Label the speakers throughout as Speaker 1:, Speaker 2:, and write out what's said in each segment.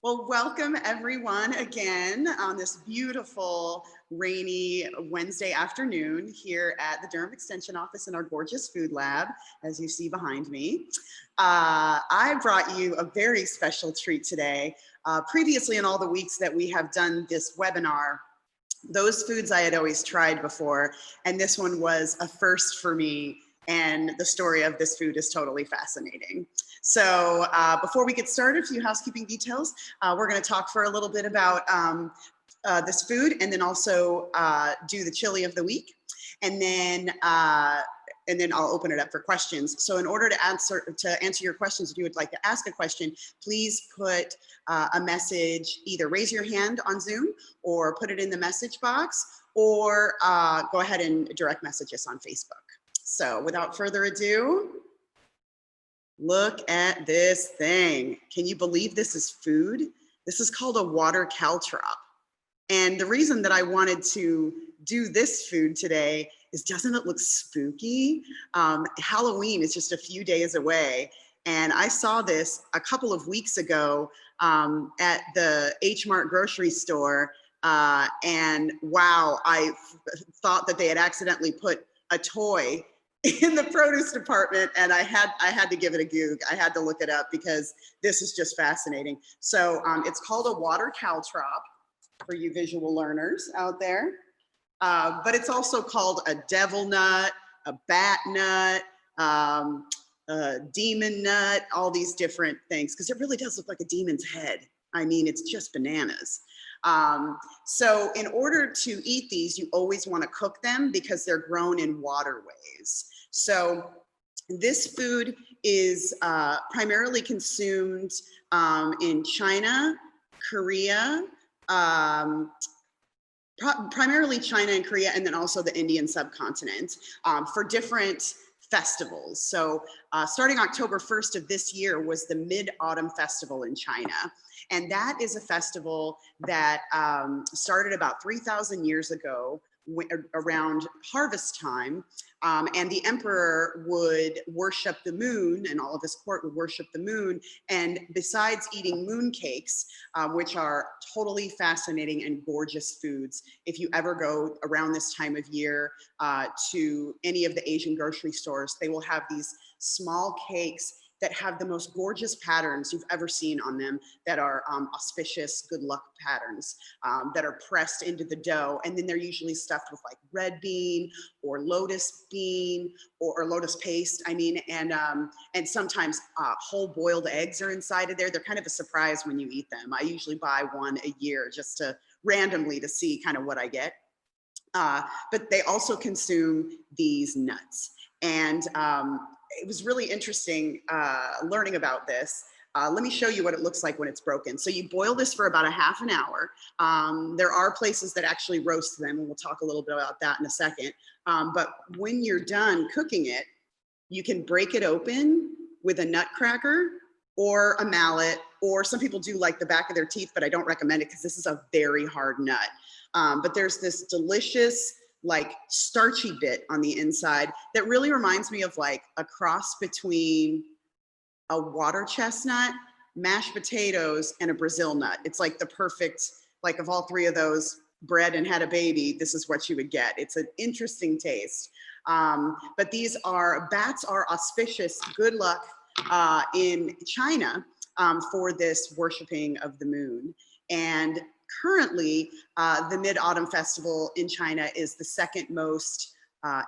Speaker 1: Well, welcome everyone again on this beautiful rainy Wednesday afternoon here at the Durham Extension Office in our gorgeous food lab, as you see behind me. I brought you a very special treat today. Previously in all the weeks that we have done this webinar, those foods I had always tried before, and this one was a first for me, and the story of this food is totally fascinating. So before we get started, a few housekeeping details. We're going to talk for a little bit about this food, and then also do the chili of the week, and then I'll open it up for questions. So in order to answer your questions, if you would like to ask a question, please put a message, either raise your hand on Zoom or put it in the message box, or go ahead and direct message us on Facebook. So without further ado, look at this thing. Can you believe this is food? This is called a water caltrop. And the reason that I wanted to do this food today is, doesn't it look spooky? Halloween is just a few days away. And I saw this a couple of weeks ago at the H Mart grocery store. And wow, I thought that they had accidentally put a toy in the produce department, and I had to give it a goog. I had to look it up because this is just fascinating. So it's called a water caltrop for you visual learners out there. But it's also called a devil nut, a bat nut, a demon nut, all these different things, because it really does look like a demon's head. I mean, it's just bananas. So in order to eat these, you always want to cook them because they're grown in waterways. So this food is primarily consumed in China, Korea, primarily China and Korea, and then also the Indian subcontinent for different festivals. So starting October 1st of this year was the Mid-Autumn Festival in China. And that is a festival that started about 3,000 years ago around harvest time. And the emperor would worship the moon, and all of his court would worship the moon. And besides eating moon cakes, which are totally fascinating and gorgeous foods, if you ever go around this time of year to any of the Asian grocery stores, they will have these small cakes that have the most gorgeous patterns you've ever seen on them, that are auspicious good luck patterns that are pressed into the dough. And then they're usually stuffed with like red bean or lotus bean or lotus paste, I mean, and sometimes whole boiled eggs are inside of there. They're kind of a surprise when you eat them. I usually buy one a year just to randomly to see kind of what I get. But they also consume these nuts. And it was really interesting learning about this. Let me show you what it looks like when it's broken. So you boil this for about a half an hour. There are places that actually roast them, and we'll talk a little bit about that in a second. But when you're done cooking it, you can break it open with a nutcracker or a mallet, or some people do like the back of their teeth, but I don't recommend it because this is a very hard nut. But there's this delicious, like starchy bit on the inside that really reminds me of like a cross between a water chestnut, mashed potatoes, and a Brazil nut. It's like the perfect, like if all three of those bred and had a baby, this is what you would get. It's an interesting taste. But bats are auspicious, good luck in China for this worshiping of the moon. And currently, the Mid-Autumn Festival in China is the second most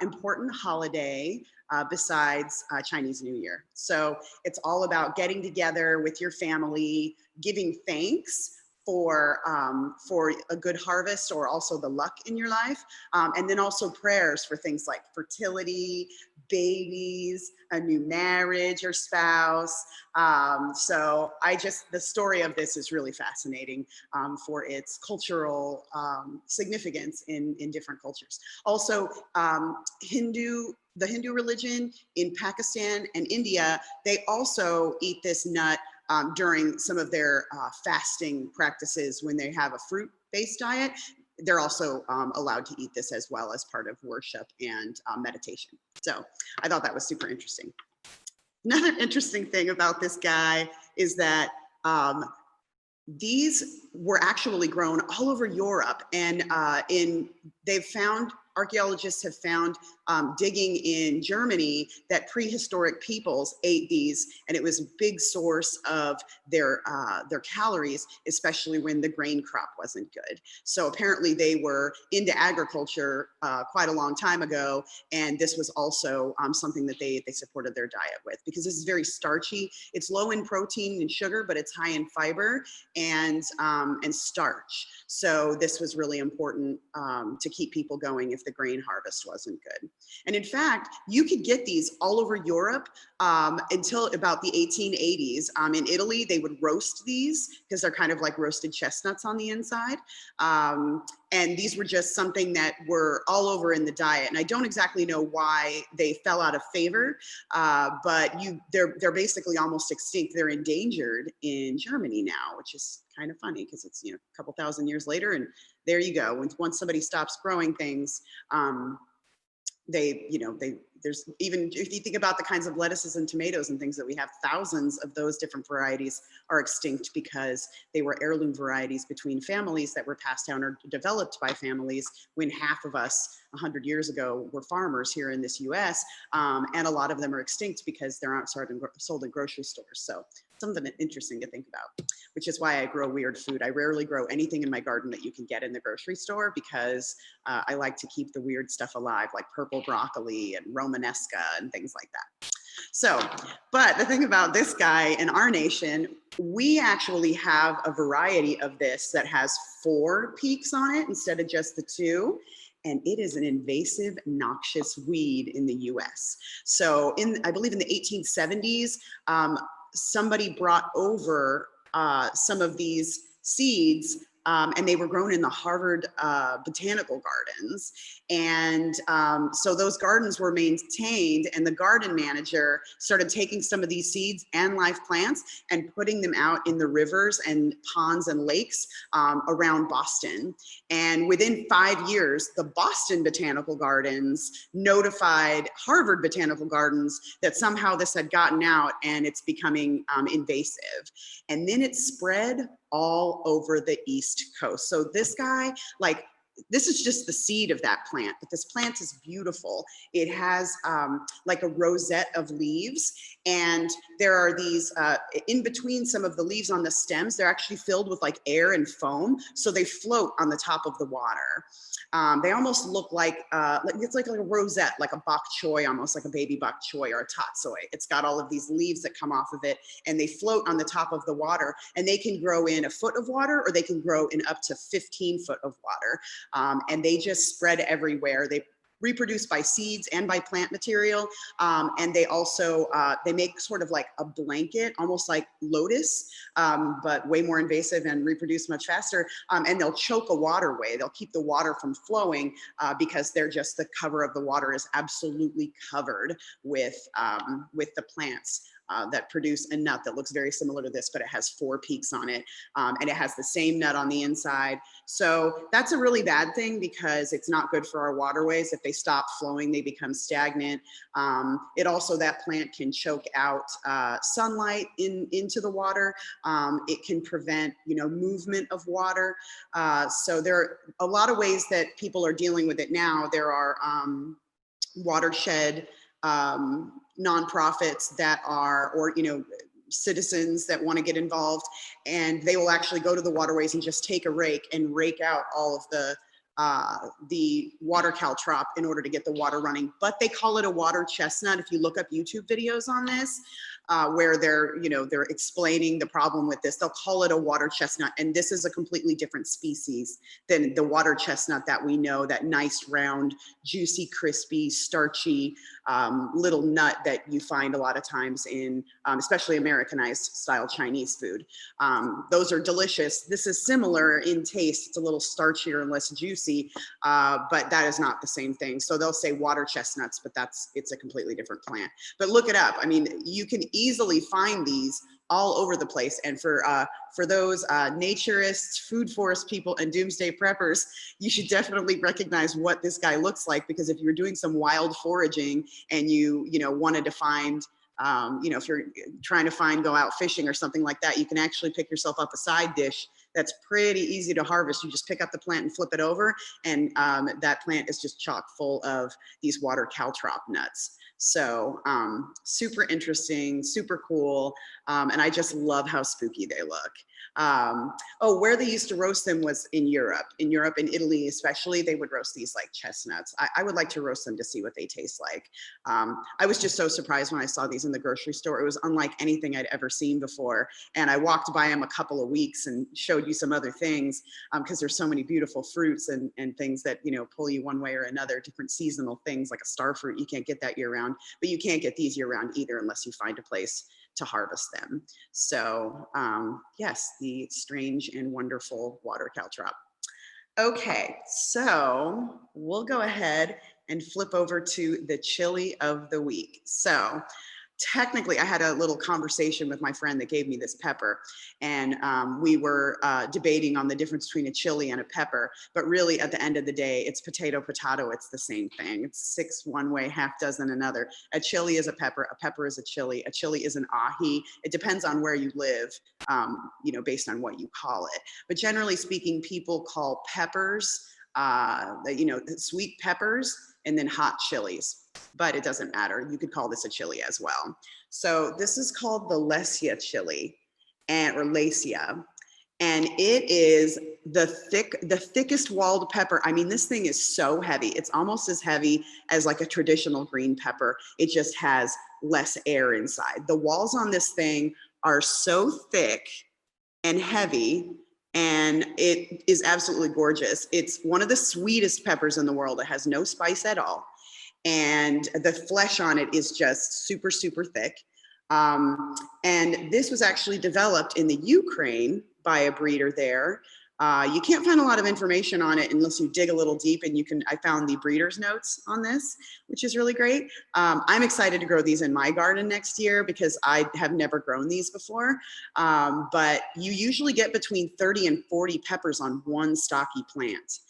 Speaker 1: important holiday besides Chinese New Year. So it's all about getting together with your family, giving thanks for a good harvest, or also the luck in your life. And then also prayers for things like fertility, babies, a new marriage or spouse. So the story of this is really fascinating for its cultural significance in different cultures. Also, the Hindu religion in Pakistan and India, they also eat this nut during some of their fasting practices. When they have a fruit-based diet, they're also allowed to eat this as well as part of worship and meditation. So I thought that was super interesting. Another interesting thing about this guy is that These were actually grown all over Europe, and archaeologists have found digging in Germany that prehistoric peoples ate these, and it was a big source of their calories, especially when the grain crop wasn't good. So apparently they were into agriculture quite a long time ago, and this was also something that they supported their diet with, because this is very starchy. It's low in protein and sugar, but it's high in fiber and starch. So this was really important to keep people going if the grain harvest wasn't good. And in fact, you could get these all over Europe until about the 1880s. In Italy, they would roast these because they're kind of like roasted chestnuts on the inside. And these were just something that were all over in the diet. And I don't exactly know why they fell out of favor, but they're basically almost extinct. They're endangered in Germany now, which is kind of funny because it's, a couple thousand years later, and there you go. Once somebody stops growing things, there's even, if you think about the kinds of lettuces and tomatoes and things that we have, thousands of those different varieties are extinct because they were heirloom varieties between families that were passed down or developed by families when half of us 100 years ago were farmers here in this US. And a lot of them are extinct because they're not sold in grocery stores. So something interesting to think about, which is why I grow weird food. I rarely grow anything in my garden that you can get in the grocery store because I like to keep the weird stuff alive, like purple broccoli and Romanesca and things like that. So, but the thing about this guy in our nation, we actually have a variety of this that has 4 peaks on it instead of just the 2. And it is an invasive, noxious weed in the US. So I believe in the 1870s, somebody brought over some of these seeds, and they were grown in the Harvard botanical gardens. And so those gardens were maintained, and the garden manager started taking some of these seeds and live plants and putting them out in the rivers and ponds and lakes around Boston. And within 5 years, the Boston Botanical Gardens notified Harvard Botanical Gardens that somehow this had gotten out and it's becoming invasive. And then it spread all over the East Coast. So this guy, this is just the seed of that plant, but this plant is beautiful. It has like a rosette of leaves, and there are these, in between some of the leaves on the stems, they're actually filled with like air and foam, so they float on the top of the water. They almost look like, it's like a rosette, like a bok choy, almost like a baby bok choy or a tatsoi. It's got all of these leaves that come off of it, and they float on the top of the water, and they can grow in a foot of water, or they can grow in up to 15 foot of water. And they just spread everywhere. They reproduce by seeds and by plant material. And they also, they make sort of like a blanket, almost like lotus, but way more invasive and reproduce much faster. And they'll choke a waterway. They'll keep the water from flowing because they're just, the cover of the water is absolutely covered with the plants. That produce a nut that looks very similar to this, but it has 4 peaks on it. And it has the same nut on the inside. So that's a really bad thing because it's not good for our waterways. If they stop flowing, they become stagnant. It also, that plant can choke out sunlight into the water. It can prevent, movement of water. So there are a lot of ways that people are dealing with it now. There are watershed nonprofits that are, or citizens that want to get involved, and they will actually go to the waterways and just take a rake and rake out all of the water caltrop in order to get the water running. But they call it a water chestnut. If you look up YouTube videos on this, where they're explaining the problem with this, they'll call it a water chestnut. And this is a completely different species than the water chestnut that we know, that nice, round, juicy, crispy, starchy little nut that you find a lot of times in, especially Americanized style Chinese food. Those are delicious. This is similar in taste. It's a little starchier and less juicy, but that is not the same thing. So they'll say water chestnuts, but it's a completely different plant. But look it up. I mean, you can easily find these all over the place. And for those naturists, food forest people, and doomsday preppers, you should definitely recognize what this guy looks like, because if you're doing some wild foraging and you wanted to find You know, if you're trying to go out fishing or something like that, you can actually pick yourself up a side dish that's pretty easy to harvest. You just pick up the plant and flip it over, and that plant is just chock full of these water caltrop nuts. So super interesting, super cool, and I just love how spooky they look. Oh, where they used to roast them was in Europe. In Europe, in Italy especially, they would roast these like chestnuts. I would like to roast them to see what they taste like. I was just so surprised when I saw these in the grocery store. It was unlike anything I'd ever seen before. And I walked by them a couple of weeks and showed you some other things, because there's so many beautiful fruits and things that, you know, pull you one way or another, different seasonal things like a star fruit. You can't get that year round, but you can't get these year round either unless you find a place to harvest them. So yes, the strange and wonderful water caltrop. Okay, so we'll go ahead and flip over to the chili of the week. So technically, I had a little conversation with my friend that gave me this pepper, and we were debating on the difference between a chili and a pepper, but really at the end of the day, it's potato, it's the same thing. It's 6 one way, half dozen another. A chili is a pepper is a chili is an ahi. It depends on where you live, you know, based on what you call it. But generally speaking, people call peppers, you know, sweet peppers, and then hot chilies, but it doesn't matter. You could call this a chili as well. So this is called the Lesia chili, or Lacia, and it is the thickest walled pepper. I mean, this thing is so heavy. It's almost as heavy as like a traditional green pepper. It just has less air inside. The walls on this thing are so thick and heavy, and it is absolutely gorgeous. It's one of the sweetest peppers in the world. It has no spice at all. And the flesh on it is just super, super thick. And this was actually developed in the Ukraine by a breeder there. You can't find a lot of information on it unless you dig a little deep, and I found the breeder's notes on this, which is really great. I'm excited to grow these in my garden next year because I have never grown these before. But you usually get between 30 and 40 peppers on one stocky plant.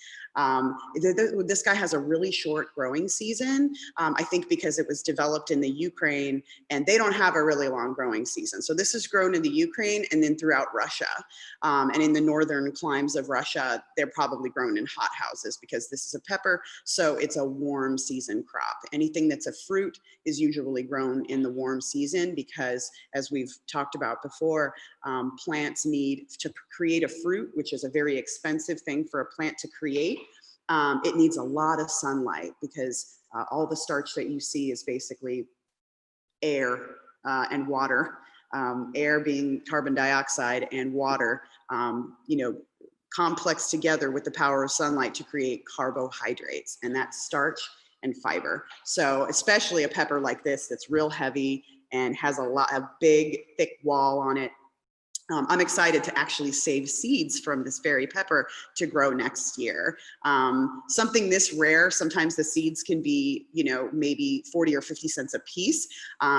Speaker 1: This guy has a really short growing season, I think because it was developed in the Ukraine and they don't have a really long growing season. So this is grown in the Ukraine and then throughout Russia. And in the northern climes of Russia, they're probably grown in hot houses because this is a pepper. So it's a warm season crop. Anything that's a fruit is usually grown in the warm season because, as we've talked about before, plants need to create a fruit, which is a very expensive thing for a plant to create. It needs a lot of sunlight because all the starch that you see is basically air and water, air being carbon dioxide and water, you know, complex together with the power of sunlight to create carbohydrates, and that's starch and fiber. So especially a pepper like this that's real heavy and has a big thick wall on it. I'm excited to actually save seeds from this very pepper to grow next year. Something this rare, sometimes the seeds can be, you know, maybe 40 or 50 cents a piece.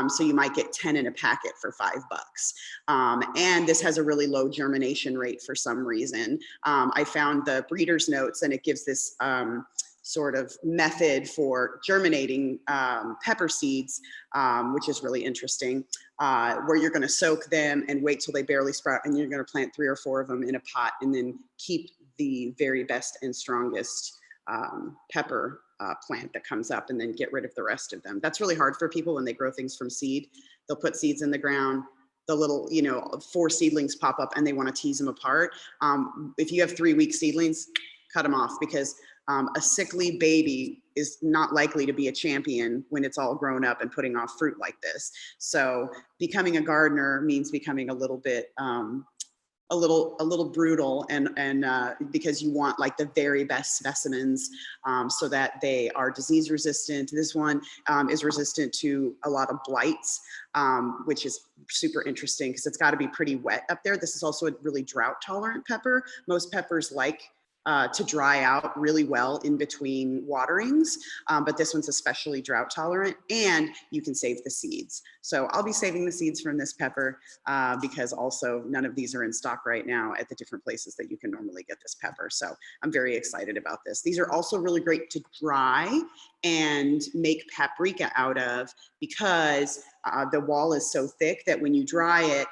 Speaker 1: So you might get 10 in a packet for $5. And this has a really low germination rate for some reason. I found the breeder's notes and it gives this sort of method for germinating pepper seeds, which is really interesting, where you're going to soak them and wait till they barely sprout, and you're going to plant 3 or 4 of them in a pot and then keep the very best and strongest pepper plant that comes up and then get rid of the rest of them. That's really hard for people when they grow things from seed. They'll put seeds in the ground, the little, you know, 4 seedlings pop up and they want to tease them apart. If you have 3-week seedlings, cut them off, because a sickly baby is not likely to be a champion when it's all grown up and putting off fruit like this. So becoming a gardener means becoming a little bit, a little brutal, and because you want like the very best specimens so that they are disease resistant. This one is resistant to a lot of blights, which is super interesting because it's got to be pretty wet up there. This is also a really drought tolerant pepper. Most peppers like to dry out really well in between waterings, but this one's especially drought tolerant, and you can save the seeds. So I'll be saving the seeds from this pepper because also none of these are in stock right now at the different places that you can normally get this pepper. So I'm very excited about this. These are also really great to dry and make paprika out of because the wall is so thick that when you dry it,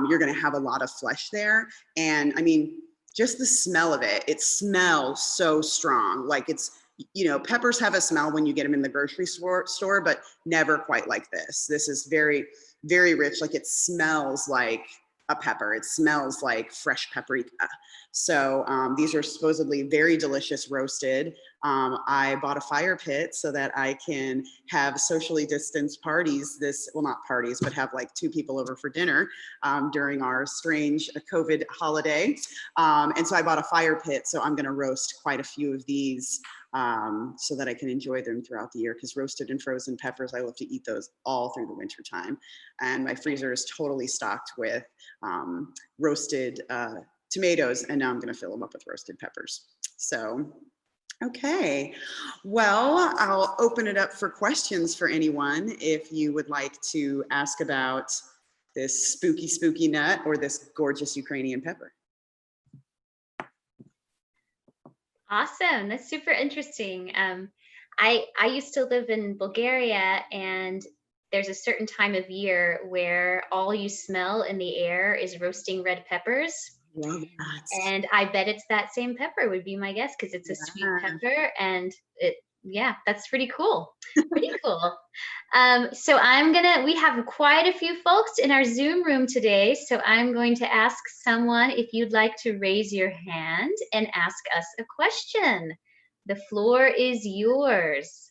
Speaker 1: you're going to have a lot of flesh there. And I mean, just the smell of it, it smells so strong. Like it's, you know, peppers have a smell when you get them in the grocery store, but never quite like this. This is very, very rich. Like it smells like a pepper. It smells like fresh paprika. So these are supposedly very delicious roasted. I bought a fire pit so that I can have socially distanced parties well, not parties, but have like 2 people over for dinner during our strange COVID holiday. And so I bought a fire pit. So I'm going to roast quite a few of these so that I can enjoy them throughout the year, because roasted and frozen peppers, I love to eat those all through the winter time. And my freezer is totally stocked with roasted tomatoes, and now I'm going to fill them up with roasted peppers. So, okay, well, I'll open it up for questions for anyone if you would like to ask about this spooky, spooky nut or this gorgeous Ukrainian pepper.
Speaker 2: Awesome. That's super interesting. I used to live in Bulgaria, and there's a certain time of year where all you smell in the air is roasting red peppers.
Speaker 1: Love that.
Speaker 2: And I bet it's that same pepper would be my guess, because it's a sweet pepper, and yeah, that's pretty cool. Pretty cool. So we have quite a few folks in our Zoom room today. So I'm going to ask someone if you'd like to raise your hand and ask us a question. The floor is yours.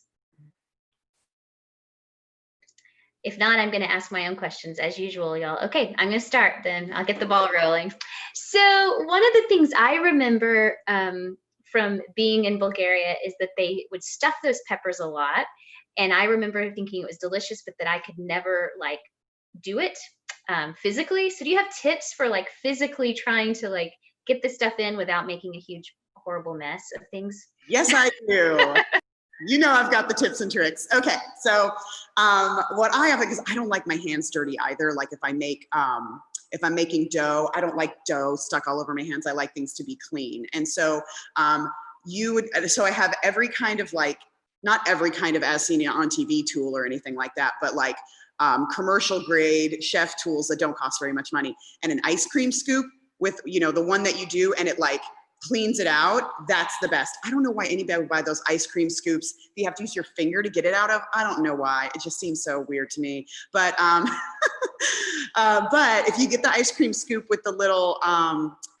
Speaker 2: If not, I'm going to ask my own questions as usual, y'all. Okay, I'm going to start then. I'll get the ball rolling. So one of the things I remember from being in Bulgaria is that they would stuff those peppers a lot. And I remember thinking it was delicious, but that I could never like do it physically. So do you have tips for like physically trying to like get this stuff in without making a huge, horrible mess of things?
Speaker 1: Yes, I do. You know, I've got the tips and tricks. Okay, so what I have, because I don't like my hands dirty either. Like if I'm making dough, I don't like dough stuck all over my hands. I like things to be clean. And so so I have every kind of like, not every kind of as seen on TV tool or anything like that, but like commercial grade chef tools that don't cost very much money, and an ice cream scoop with, you know, the one that you do and it like cleans it out. That's the best. I don't know why anybody would buy those ice cream scoops that you have to use your finger to get it out of. I don't know why. It just seems so weird to me. But but if you get the ice cream scoop with the little,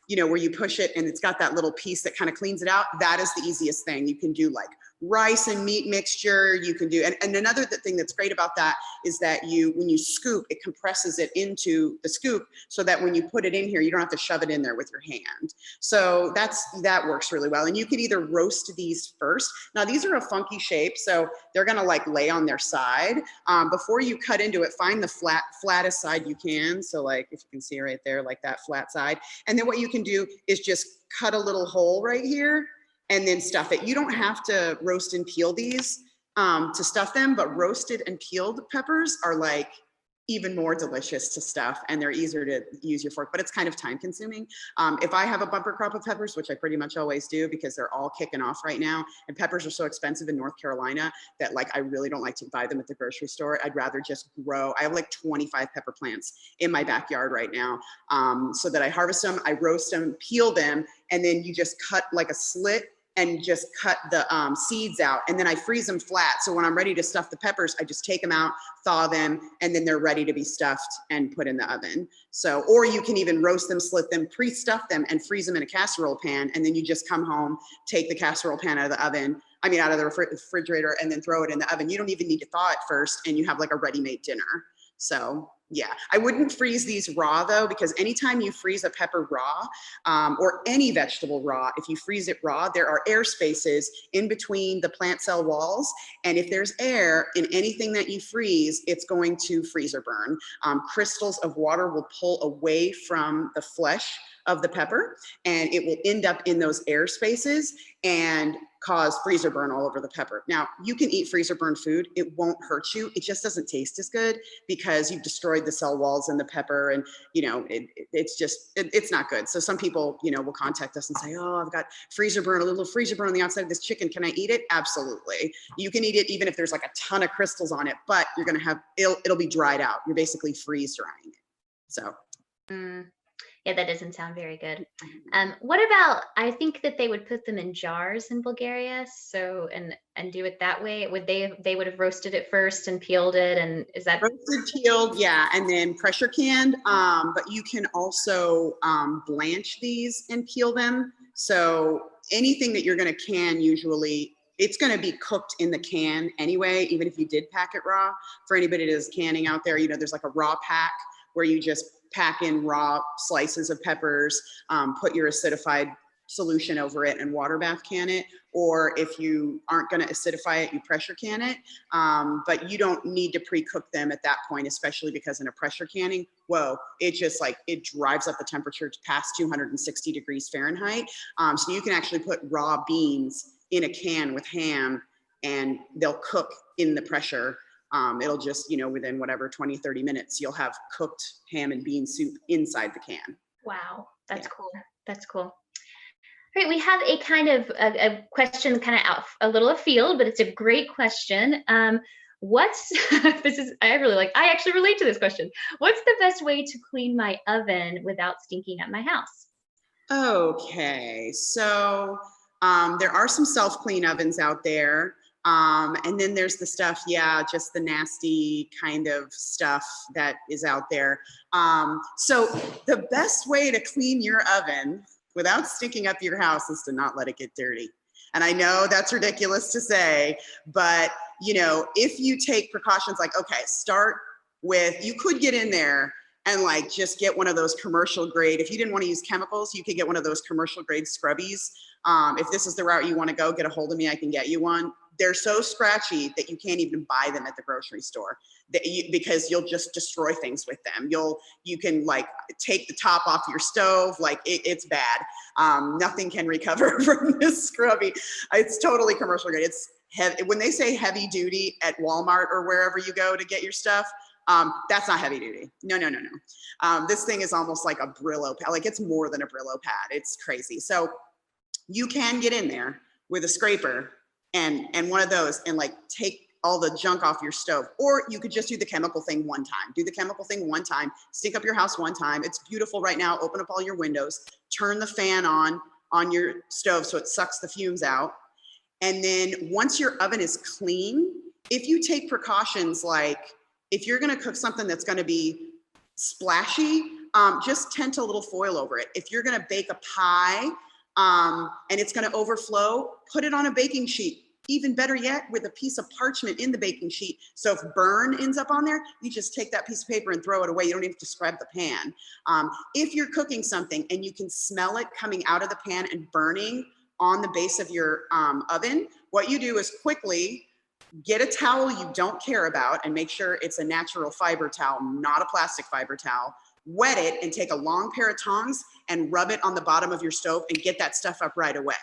Speaker 1: you know, where you push it and it's got that little piece that kind of cleans it out, that is the easiest thing. You can do like rice and meat mixture. You can do, and another thing that's great about that is that when you scoop, it compresses it into the scoop so that when you put it in here, you don't have to shove it in there with your hand. So that works really well. And you could either roast these first. Now these are a funky shape, so they're gonna like lay on their side. Before you cut into it, find the flattest side you can. So like if you can see right there, like that flat side. And then what you can do is just cut a little hole right here and then stuff it. You don't have to roast and peel these to stuff them, but roasted and peeled peppers are like even more delicious to stuff, and they're easier to use your fork, but it's kind of time consuming. If I have a bumper crop of peppers, which I pretty much always do because they're all kicking off right now, and peppers are so expensive in North Carolina that like I really don't like to buy them at the grocery store. I'd rather just grow. I have like 25 pepper plants in my backyard right now, so that I harvest them, I roast them, peel them, and then you just cut like a slit and just cut the seeds out, and then I freeze them flat. So when I'm ready to stuff the peppers, I just take them out, thaw them, and then they're ready to be stuffed and put in the oven. So, or you can even roast them, slit them, pre-stuff them, and freeze them in a casserole pan, and then you just come home, take the casserole pan out of the oven, out of the refrigerator, and then throw it in the oven. You don't even need to thaw it first, and you have like a ready-made dinner. So Yeah, I wouldn't freeze these raw though, because anytime you freeze a pepper raw, or any vegetable raw, if you freeze it raw, there are air spaces in between the plant cell walls. And if there's air in anything that you freeze, it's going to freezer burn. Crystals of water will pull away from the flesh of the pepper, and it will end up in those air spaces and cause freezer burn all over the pepper. Now, you can eat freezer burn food. It won't hurt you. It just doesn't taste as good because you've destroyed the cell walls in the pepper, and it's not good. So some people, will contact us and say, oh, I've got freezer burn, a little freezer burn on the outside of this chicken. Can I eat it? Absolutely. You can eat it even if there's like a ton of crystals on it, but you're going to have, it'll be dried out. You're basically freeze drying it. So.
Speaker 2: Yeah, that doesn't sound very good. What about, I think that they would put them in jars in Bulgaria, so and do it that way. Would they would have roasted it first and peeled it, and is that
Speaker 1: roasted, peeled, yeah, and then pressure canned. But you can also blanch these and peel them. So anything that you're going to can, usually it's going to be cooked in the can anyway, even if you did pack it raw. For anybody that is canning out there, there's like a raw pack where you just pack in raw slices of peppers, put your acidified solution over it and water bath can it. Or if you aren't going to acidify it, you pressure can it. But you don't need to pre-cook them at that point, especially because in a pressure canning, it just it drives up the temperature to past 260 degrees Fahrenheit. So you can actually put raw beans in a can with ham and they'll cook in the pressure. It'll just, within whatever, 20, 30 minutes, you'll have cooked ham and bean soup inside the can.
Speaker 2: Wow, that's cool. That's cool. All right, we have a kind of a question kind of out a little afield, but it's a great question. What's, I actually relate to this question. What's the best way to clean my oven without stinking up my house?
Speaker 1: Okay, so there are some self-clean ovens out there. And then there's the stuff, just the nasty kind of stuff that is out there. So the best way to clean your oven without stinking up your house is to not let it get dirty. And I know that's ridiculous to say, but if you take precautions, start with, you could get in there and just get one of those commercial grade. If you didn't want to use chemicals, you could get one of those commercial grade scrubbies. If this is the route you want to go, get a hold of me. I can get you one. They're so scratchy that you can't even buy them at the grocery store because you'll just destroy things with them. You can take the top off your stove. It's bad. Nothing can recover from this scrubby. It's totally commercial grade. It's heavy. When they say heavy duty at Walmart or wherever you go to get your stuff, that's not heavy duty. No. This thing is almost like a Brillo pad. It's more than a Brillo pad. It's crazy. So you can get in there with a scraper and one of those and take all the junk off your stove. Or you could just do the chemical thing one time. Do the chemical thing one time, stink up your house one time. It's beautiful right now. Open up all your windows, turn the fan on your stove so it sucks the fumes out. And then once your oven is clean, if you take precautions, if you're gonna cook something that's gonna be splashy, just tent a little foil over it. If you're gonna bake a pie and it's gonna overflow, put it on a baking sheet. Even better yet, with a piece of parchment in the baking sheet. So if burn ends up on there, you just take that piece of paper and throw it away. You don't even have to scrub the pan. If you're cooking something and you can smell it coming out of the pan and burning on the base of your oven, what you do is quickly get a towel you don't care about and make sure it's a natural fiber towel, not a plastic fiber towel. Wet it and take a long pair of tongs and rub it on the bottom of your stove and get that stuff up right away.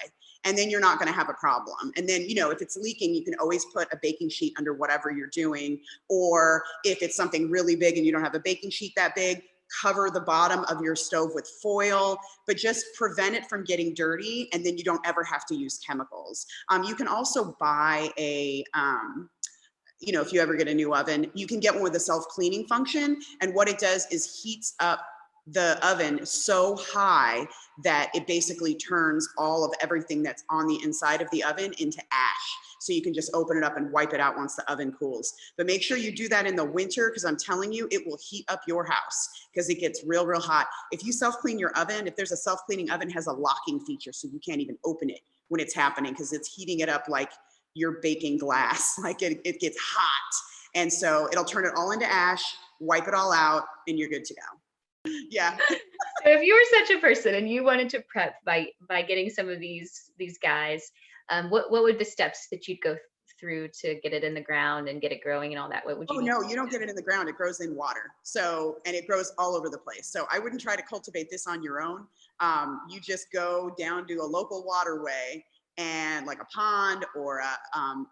Speaker 1: And then you're not going to have a problem. And then, if it's leaking, you can always put a baking sheet under whatever you're doing. Or if it's something really big and you don't have a baking sheet that big, cover the bottom of your stove with foil, but just prevent it from getting dirty. And then you don't ever have to use chemicals. You can also buy a, if you ever get a new oven, you can get one with a self-cleaning function. And what it does is heats up the oven so high that it basically turns all of everything that's on the inside of the oven into ash. So you can just open it up and wipe it out once the oven cools. But make sure you do that in the winter, because I'm telling you, it will heat up your house because it gets real, real hot. If you self-clean your oven, if there's a self-cleaning oven, it has a locking feature, so you can't even open it when it's happening because it's heating it up like you're baking glass. It gets hot. And so it'll turn it all into ash. wipe it all out, and you're good to go. Yeah.
Speaker 2: So if you were such a person and you wanted to prep by getting some of these guys, what would the steps that you'd go through to get it in the ground and get it growing and all that? What would you
Speaker 1: Oh
Speaker 2: need?
Speaker 1: no, you don't get it in the ground. It grows in water. So, and it grows all over the place. So I wouldn't try to cultivate this on your own. You just go down to a local waterway and like a pond or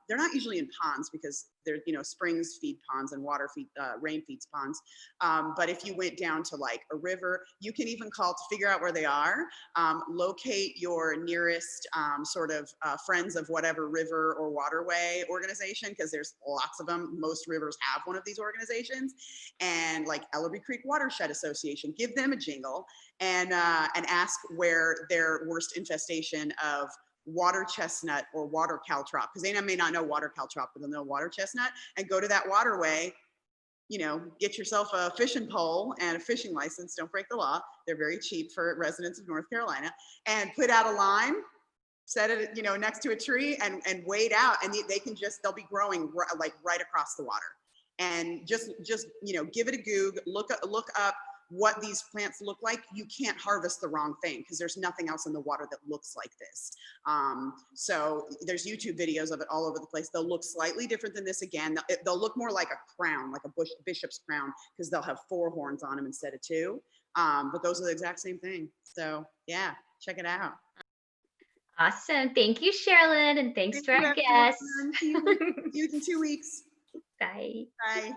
Speaker 1: they're not usually in ponds because they're, springs feed ponds and rain feeds ponds. But if you went down to like a river, you can even call to figure out where they are, locate your nearest sort of friends of whatever river or waterway organization, because there's lots of them. Most rivers have one of these organizations, and like Ellerby Creek Watershed Association, give them a jingle and ask where their worst infestation of water chestnut or water caltrop, because they may not know water caltrop, but they'll know water chestnut, and go to that waterway, get yourself a fishing pole and a fishing license. Don't break the law. They're very cheap for residents of North Carolina, and put out a line, set it, next to a tree and wade out, and they'll be growing like right across the water. And just give it a goog, look up what these plants look like. You can't harvest the wrong thing because there's nothing else in the water that looks like this. So there's YouTube videos of it all over the place. They'll look slightly different than this. Again, they'll look more like a crown, like a bishop's crown, because they'll have 4 horns on them instead of 2. But those are the exact same thing. So yeah, check it out.
Speaker 2: Awesome. Thank you, Sherilyn, and thanks to our guests.
Speaker 1: See you in 2 weeks.
Speaker 2: Bye.
Speaker 1: Bye.